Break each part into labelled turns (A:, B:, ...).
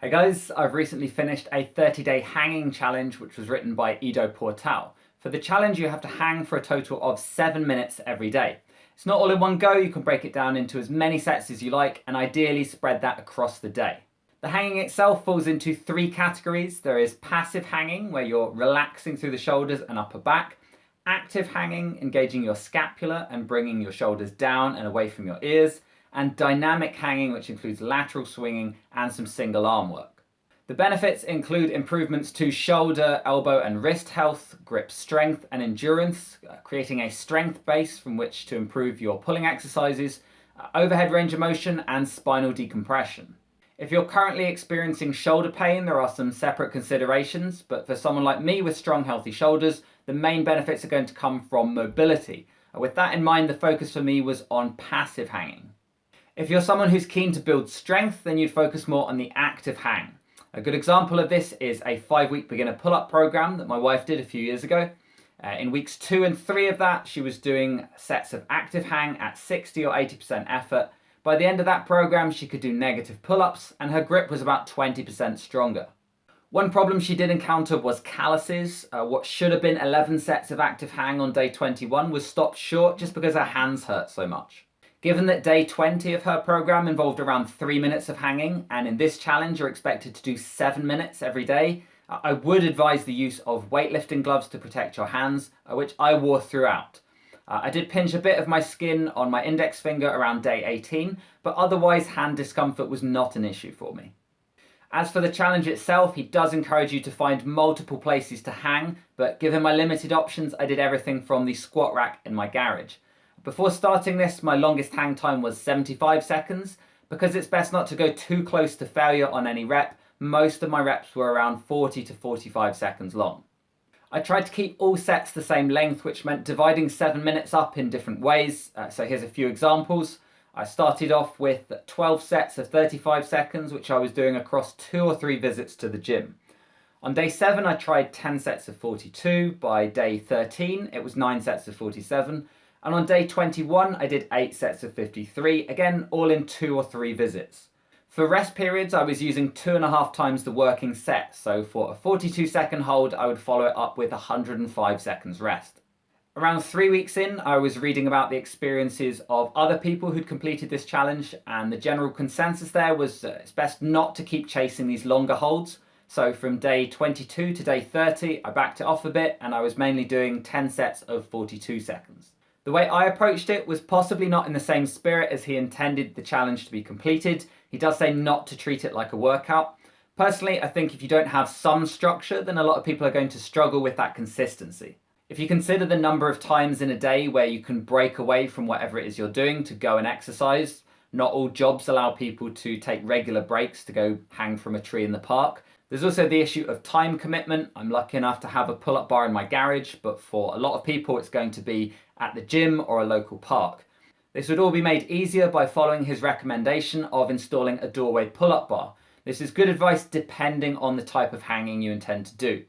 A: Hey guys, I've recently finished a 30-day hanging challenge which was written by Ido Portal. For the challenge you have to hang for a total of 7 minutes every day. It's not all in one go, you can break it down into as many sets as you like and ideally spread that across the day. The hanging itself falls into 3 categories. There is passive hanging, where you're relaxing through the shoulders and upper back. Active hanging, engaging your scapula and bringing your shoulders down and away from your ears. And dynamic hanging, which includes lateral swinging and some single arm work. The benefits include improvements to shoulder, elbow and wrist health, grip strength and endurance, creating a strength base from which to improve your pulling exercises, overhead range of motion and spinal decompression. If you're currently experiencing shoulder pain, there are some separate considerations, but for someone like me with strong, healthy shoulders, the main benefits are going to come from mobility. With that in mind, the focus for me was on passive hanging. If you're someone who's keen to build strength, then you'd focus more on the active hang. A good example of this is a 5-week beginner pull-up program that my wife did a few years ago. In weeks 2 and 3 of that, she was doing sets of active hang at 60 or 80% effort. By the end of that program, she could do negative pull-ups and her grip was about 20% stronger. One problem she did encounter was calluses. What should have been 11 sets of active hang on day 21 was stopped short just because her hands hurt so much. Given that day 20 of her program involved around 3 minutes of hanging, and in this challenge you're expected to do 7 minutes every day, I would advise the use of weightlifting gloves to protect your hands, which I wore throughout. I did pinch a bit of my skin on my index finger around day 18, but otherwise hand discomfort was not an issue for me. As for the challenge itself, he does encourage you to find multiple places to hang, but given my limited options, I did everything from the squat rack in my garage. Before starting this, my longest hang time was 75 seconds. Because it's best not to go too close to failure on any rep, most of my reps were around 40 to 45 seconds long. I tried to keep all sets the same length, which meant dividing 7 minutes up in different ways. So here's a few examples. I started off with 12 sets of 35 seconds, which I was doing across 2 or 3 visits to the gym. On day 7, I tried 10 sets of 42. By day 13, it was 9 sets of 47. And on day 21, I did 8 sets of 53, again, all in 2 or 3 visits. For rest periods, I was using 2.5 times the working set. So for a 42-second hold, I would follow it up with 105 seconds rest. Around 3 weeks in, I was reading about the experiences of other people who'd completed this challenge, and the general consensus there was it's best not to keep chasing these longer holds. So from day 22 to day 30, I backed it off a bit, and I was mainly doing 10 sets of 42 seconds. The way I approached it was possibly not in the same spirit as he intended the challenge to be completed. He does say not to treat it like a workout. Personally, I think if you don't have some structure, then a lot of people are going to struggle with that consistency. If you consider the number of times in a day where you can break away from whatever it is you're doing to go and exercise, not all jobs allow people to take regular breaks to go hang from a tree in the park. There's also the issue of time commitment. I'm lucky enough to have a pull-up bar in my garage, but for a lot of people it's going to be at the gym or a local park. This would all be made easier by following his recommendation of installing a doorway pull-up bar. This is good advice depending on the type of hanging you intend to do.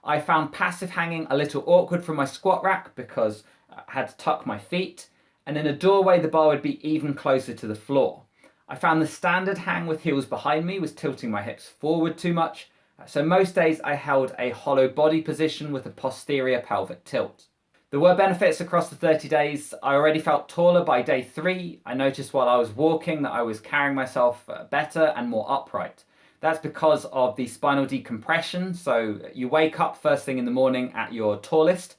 A: I found passive hanging a little awkward from my squat rack because I had to tuck my feet, and in a doorway the bar would be even closer to the floor. I found the standard hang with heels behind me was tilting my hips forward too much, so most days I held a hollow body position with a posterior pelvic tilt. There were benefits across the 30 days. I already felt taller by day 3. I noticed while I was walking that I was carrying myself better and more upright. That's because of the spinal decompression. So you wake up first thing in the morning at your tallest,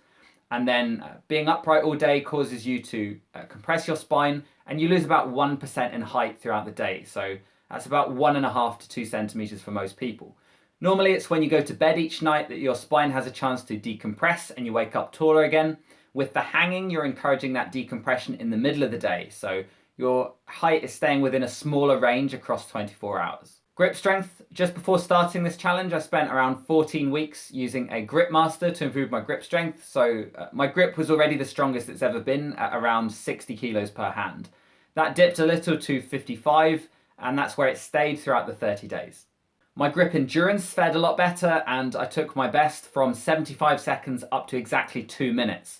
A: and then being upright all day causes you to compress your spine, and you lose about 1% in height throughout the day. So that's about 1.5 to 2 centimeters for most people. Normally it's when you go to bed each night that your spine has a chance to decompress and you wake up taller again. With the hanging, you're encouraging that decompression in the middle of the day, so your height is staying within a smaller range across 24 hours. Grip strength. Just before starting this challenge, I spent around 14 weeks using a grip master to improve my grip strength, so my grip was already the strongest it's ever been at around 60 kilos per hand. That dipped a little to 55, and that's where it stayed throughout the 30 days. My grip endurance fared a lot better, and I took my best from 75 seconds up to exactly 2 minutes.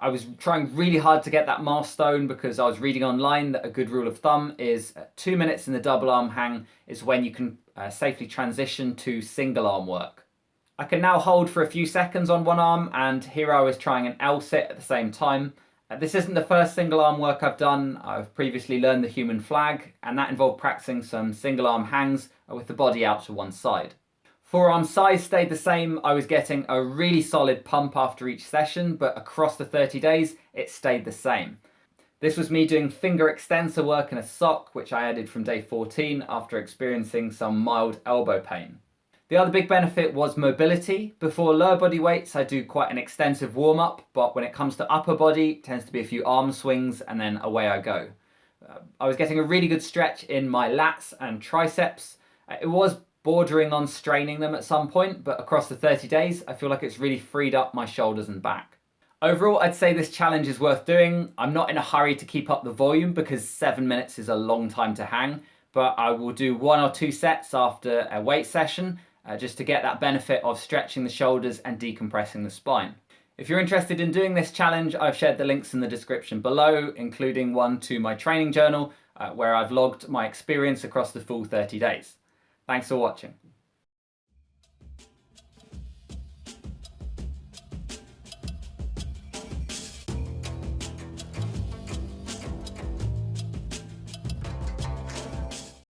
A: I was trying really hard to get that milestone because I was reading online that a good rule of thumb is 2 minutes in the double arm hang is when you can safely transition to single arm work. I can now hold for a few seconds on one arm, and here I was trying an L sit at the same time. This isn't the first single arm work I've done. I've previously learned the human flag, and that involved practicing some single arm hangs with the body out to one side. Forearm size stayed the same. I was getting a really solid pump after each session, but across the 30 days, it stayed the same. This was me doing finger extensor work in a sock, which I added from day 14 after experiencing some mild elbow pain. The other big benefit was mobility. Before lower body weights, I do quite an extensive warm-up, but when it comes to upper body, it tends to be a few arm swings and then away I go. I was getting a really good stretch in my lats and triceps. It was bordering on straining them at some point, but across the 30 days, I feel like it's really freed up my shoulders and back. Overall, I'd say this challenge is worth doing. I'm not in a hurry to keep up the volume because 7 minutes is a long time to hang, but I will do 1 or 2 sets after a weight session just to get that benefit of stretching the shoulders and decompressing the spine. If you're interested in doing this challenge, I've shared the links in the description below, including one to my training journal where I've logged my experience across the full 30 days. Thanks for watching.